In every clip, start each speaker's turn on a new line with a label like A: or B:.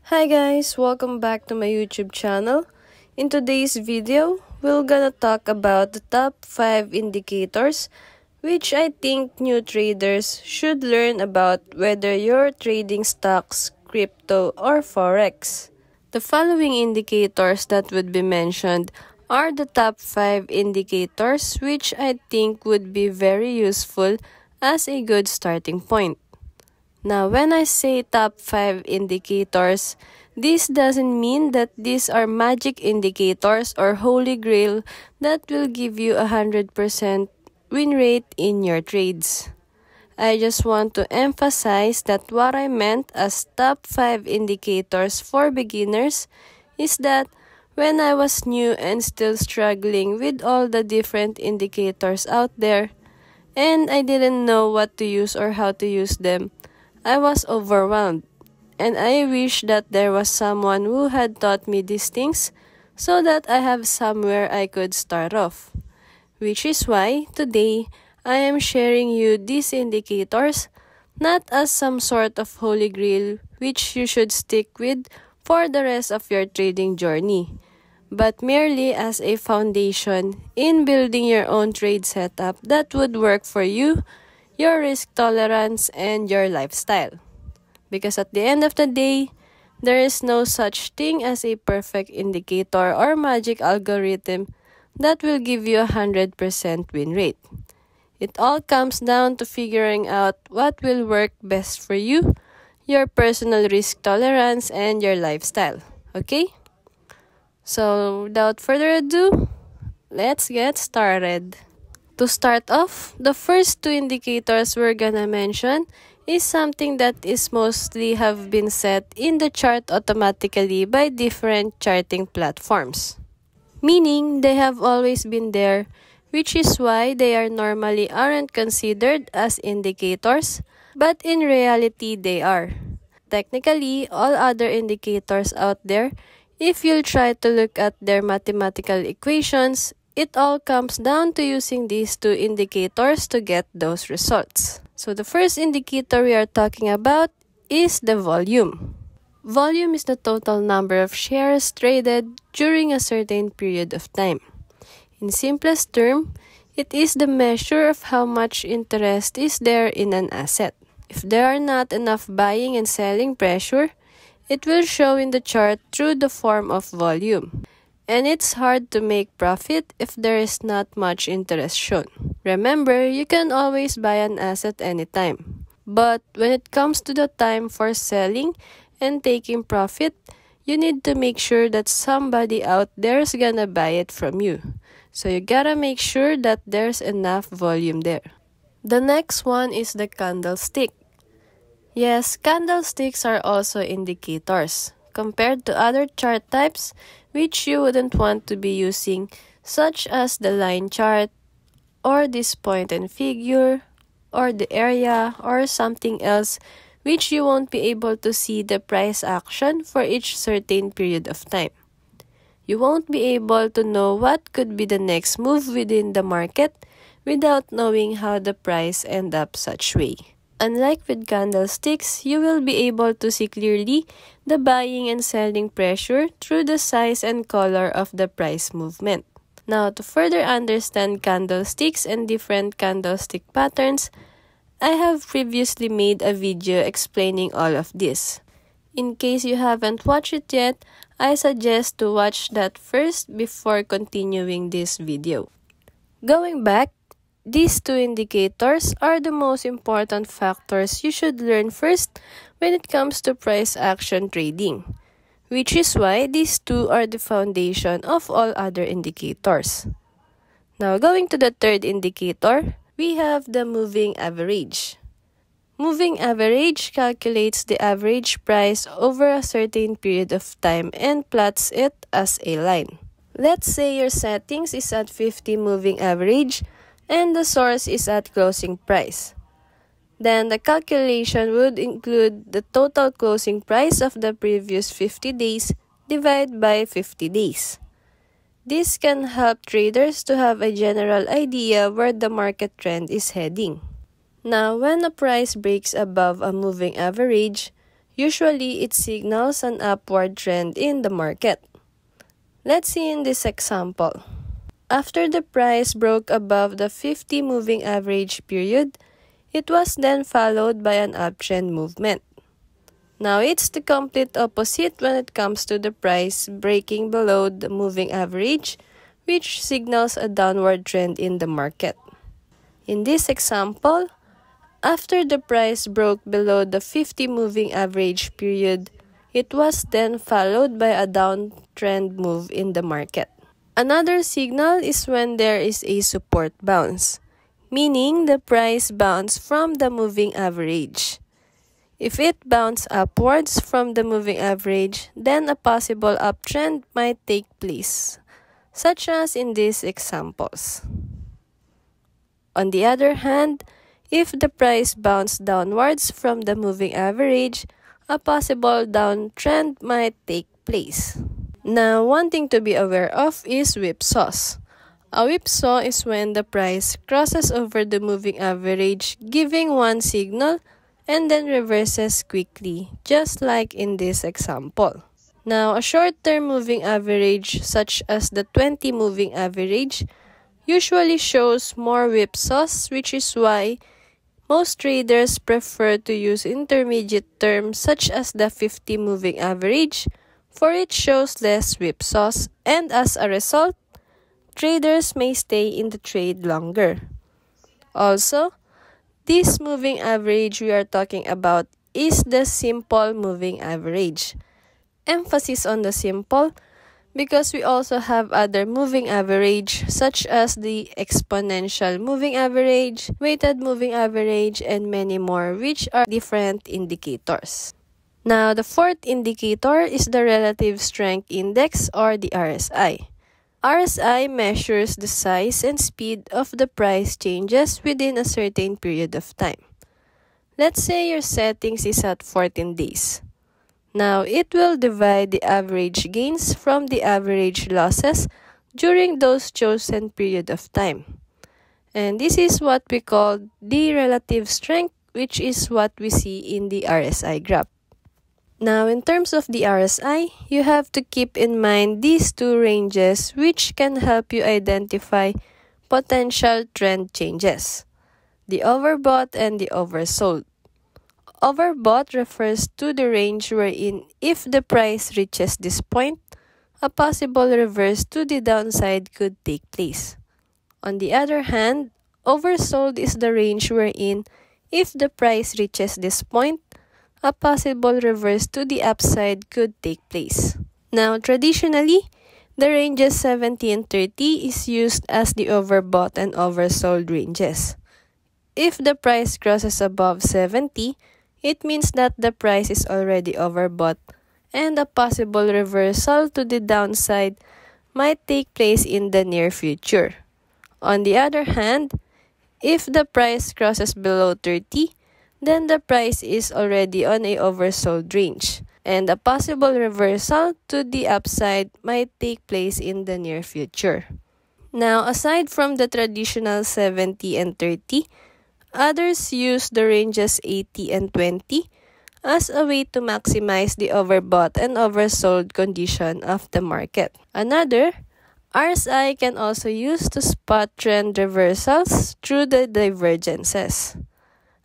A: Hi guys, welcome back to my YouTube channel. In today's video, we're gonna talk about the top 5 indicators which I think new traders should learn about whether you're trading stocks, crypto, or forex. The following indicators that would be mentioned are the top 5 indicators which I think would be very useful as a good starting point. Now, when I say top 5 indicators, this doesn't mean that these are magic indicators or holy grail that will give you 100% win rate in your trades. I just want to emphasize that what I meant as top 5 indicators for beginners is that when I was new and still struggling with all the different indicators out there, and I didn't know what to use or how to use them, I was overwhelmed, and I wish that there was someone who had taught me these things so that I have somewhere I could start off. Which is why today I am sharing you these indicators not as some sort of holy grail which you should stick with for the rest of your trading journey, but merely as a foundation in building your own trade setup that would work for you, your risk tolerance, and your lifestyle. Because at the end of the day, there is no such thing as a perfect indicator or magic algorithm that will give you 100% win rate. It all comes down to figuring out what will work best for you, your personal risk tolerance, and your lifestyle. Okay? So, without further ado, let's get started. To start off, the first 2 indicators we're gonna mention is something that is mostly have been set in the chart automatically by different charting platforms. Meaning, they have always been there, which is why they are normally aren't considered as indicators, but in reality they are. Technically, all other indicators out there, if you'll try to look at their mathematical equations, it all comes down to using these 2 indicators to get those results. So the first indicator we are talking about is the volume. Volume is the total number of shares traded during a certain period of time. In simplest term, it is the measure of how much interest is there in an asset. If there are not enough buying and selling pressure, it will show in the chart through the form of volume. And it's hard to make profit if there is not much interest shown. Remember, you can always buy an asset anytime. But when it comes to the time for selling and taking profit, you need to make sure that somebody out there is gonna buy it from you. So you gotta make sure that there's enough volume there. The next one is the candlestick. Yes, candlesticks are also indicators compared to other chart types which you wouldn't want to be using, such as the line chart, or this point and figure, or the area, or something else which you won't be able to see the price action for each certain period of time. You won't be able to know what could be the next move within the market without knowing how the price end up such way. Unlike with candlesticks, you will be able to see clearly the buying and selling pressure through the size and color of the price movement. Now, to further understand candlesticks and different candlestick patterns, I have previously made a video explaining all of this. In case you haven't watched it yet, I suggest to watch that first before continuing this video. Going back, these 2 indicators are the most important factors you should learn first when it comes to price action trading, which is why these 2 are the foundation of all other indicators. Now, going to the third indicator, we have the moving average. Moving average calculates the average price over a certain period of time and plots it as a line. Let's say your settings is at 50 moving average and the source is at closing price. Then the calculation would include the total closing price of the previous 50 days divided by 50 days. This can help traders to have a general idea where the market trend is heading. Now, when a price breaks above a moving average, Usually, it signals an upward trend in the market. Let's see in this example. After the price broke above the 50 moving average period, it was then followed by an uptrend movement. Now, it's the complete opposite when it comes to the price breaking below the moving average, which signals a downward trend in the market. In this example, after the price broke below the 50 moving average period, it was then followed by a downtrend move in the market. Another signal is when there is a support bounce, meaning the price bounced from the moving average. If it bounced upwards from the moving average, then a possible uptrend might take place, such as in these examples. On the other hand, if the price bounced downwards from the moving average, a possible downtrend might take place. Now, one thing to be aware of is whipsaws. A whipsaw is when the price crosses over the moving average, giving one signal and then reverses quickly, just like in this example. Now, a short-term moving average, such as the 20 moving average, usually shows more whipsaws, which is why most traders prefer to use intermediate terms such as the 50 moving average, for it shows less whipsaws, and as a result, traders may stay in the trade longer. Also, this moving average we are talking about is the simple moving average. Emphasis on the simple because we also have other moving average such as the exponential moving average, weighted moving average, and many more, which are different indicators. Now, the fourth indicator is the relative strength index or the RSI. RSI measures the size and speed of the price changes within a certain period of time. Let's say your settings is at 14 days. Now, it will divide the average gains from the average losses during those chosen period of time. And this is what we call the relative strength, which is what we see in the RSI graph. Now, in terms of the RSI, you have to keep in mind these two ranges which can help you identify potential trend changes: the overbought and the oversold. Overbought refers to the range wherein if the price reaches this point, a possible reverse to the downside could take place. On the other hand, oversold is the range wherein if the price reaches this point, a possible reverse to the upside could take place. Now, traditionally, the ranges 70 and 30 is used as the overbought and oversold ranges. If the price crosses above 70, it means that the price is already overbought and a possible reversal to the downside might take place in the near future. On the other hand, if the price crosses below 30, then the price is already on a oversold range, and a possible reversal to the upside might take place in the near future. Now, aside from the traditional 70 and 30, others use the ranges 80 and 20 as a way to maximize the overbought and oversold condition of the market. Another, RSI can also use to spot trend reversals through the divergences.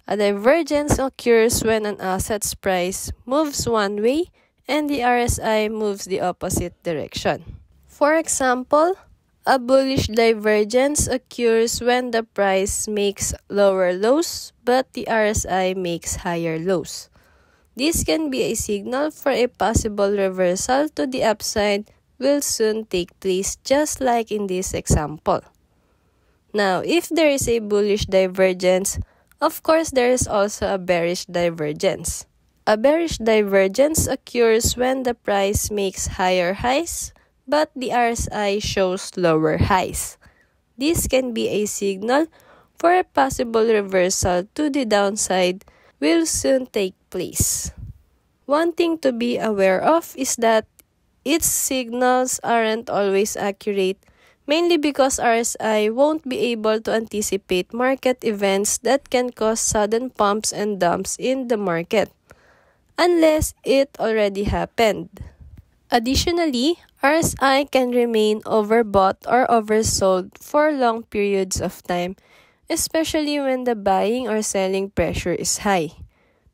A: A divergence occurs when an asset's price moves one way and the RSI moves the opposite direction. For example, a bullish divergence occurs when the price makes lower lows but the RSI makes higher lows. This can be a signal for a possible reversal to the upside will soon take place, just like in this example. Now, if there is a bullish divergence, of course, there is also a bearish divergence. A bearish divergence occurs when the price makes higher highs, but the RSI shows lower highs. This can be a signal for a possible reversal to the downside will soon take place. One thing to be aware of is that its signals aren't always accurate, mainly because RSI won't be able to anticipate market events that can cause sudden pumps and dumps in the market. unless it already happened. Additionally, RSI can remain overbought or oversold for long periods of time, especially when the buying or selling pressure is high.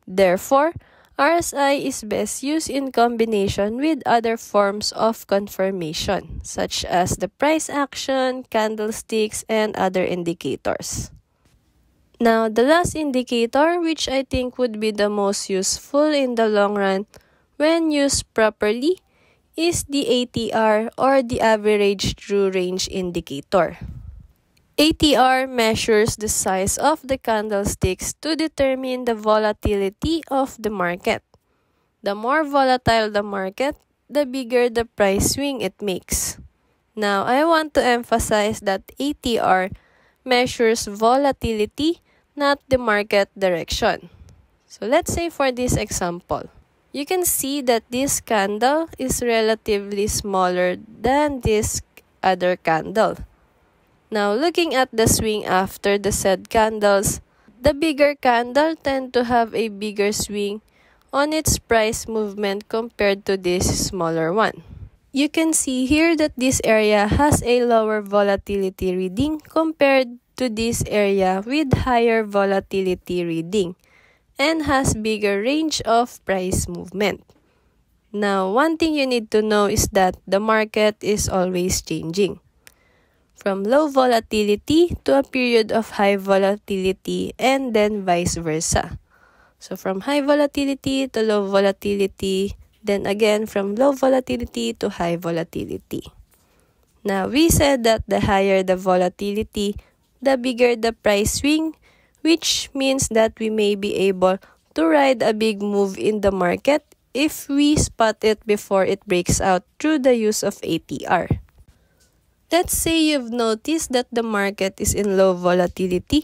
A: Therefore, RSI is best used in combination with other forms of confirmation, such as the price action, candlesticks, and other indicators. Now, the last indicator, which I think would be the most useful in the long run when used properly, is the ATR or the Average True Range Indicator. ATR measures the size of the candlesticks to determine the volatility of the market. The more volatile the market, the bigger the price swing it makes. Now, I want to emphasize that ATR measures volatility, not the market direction. So let's say for this example, you can see that this candle is relatively smaller than this other candle. Now, looking at the swing after the said candles, the bigger candle tend to have a bigger swing on its price movement compared to this smaller one. You can see here that this area has a lower volatility reading compared to this area with higher volatility reading and has bigger range of price movement. Now, one thing you need to know is that the market is always changing from low volatility to a period of high volatility and then vice versa. So from high volatility to low volatility, then again from low volatility to high volatility. Now we said that the higher the volatility, the bigger the price swing, which means that we may be able to ride a big move in the market if we spot it before it breaks out through the use of ATR. Let's say you've noticed that the market is in low volatility,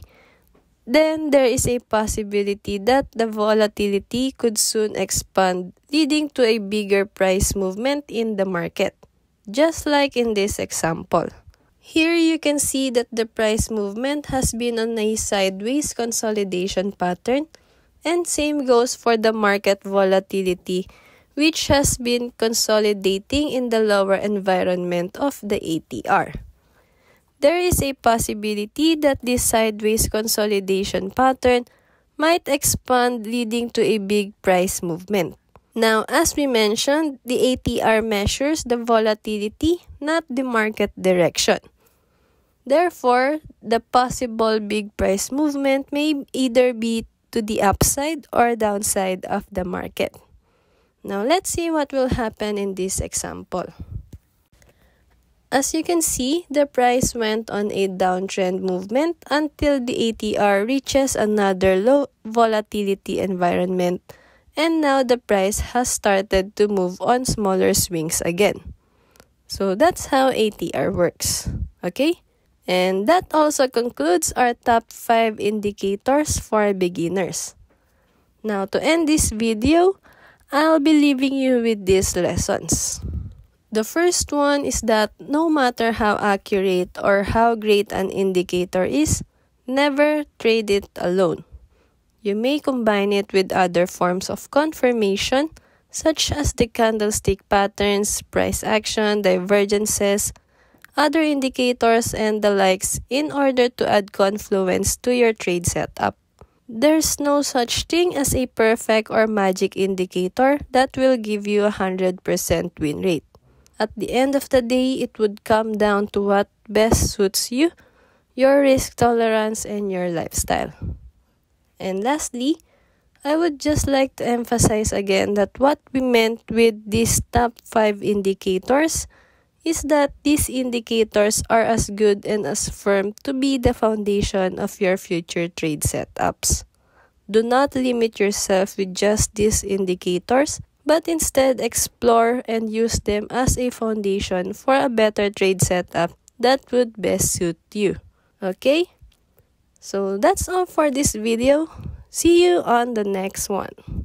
A: then there is a possibility that the volatility could soon expand, leading to a bigger price movement in the market, just like in this example. Here you can see that the price movement has been on a sideways consolidation pattern, and same goes for the market volatility, which has been consolidating in the lower environment of the ATR. There is a possibility that this sideways consolidation pattern might expand, leading to a big price movement. Now, as we mentioned, the ATR measures the volatility, not the market direction. Therefore, the possible big price movement may either be to the upside or downside of the market. Now, let's see what will happen in this example. As you can see, the price went on a downtrend movement until the ATR reaches another low volatility environment, and now the price has started to move on smaller swings again. So that's how ATR works, okay? And that also concludes our top 5 indicators for beginners. Now, to end this video, I'll be leaving you with these lessons. The first one is that no matter how accurate or how great an indicator is, never trade it alone. You may combine it with other forms of confirmation, such as the candlestick patterns, price action, divergences, other indicators, and the likes in order to add confluence to your trade setup. There's no such thing as a perfect or magic indicator that will give you 100% win rate. At the end of the day, it would come down to what best suits you, your risk tolerance, and your lifestyle. And lastly, I would just like to emphasize again that what we meant with these top 5 indicators is that these indicators are as good and as firm to be the foundation of your future trade setups. Do not limit yourself with just these indicators, but instead explore and use them as a foundation for a better trade setup that would best suit you. Okay? So that's all for this video. See you on the next one.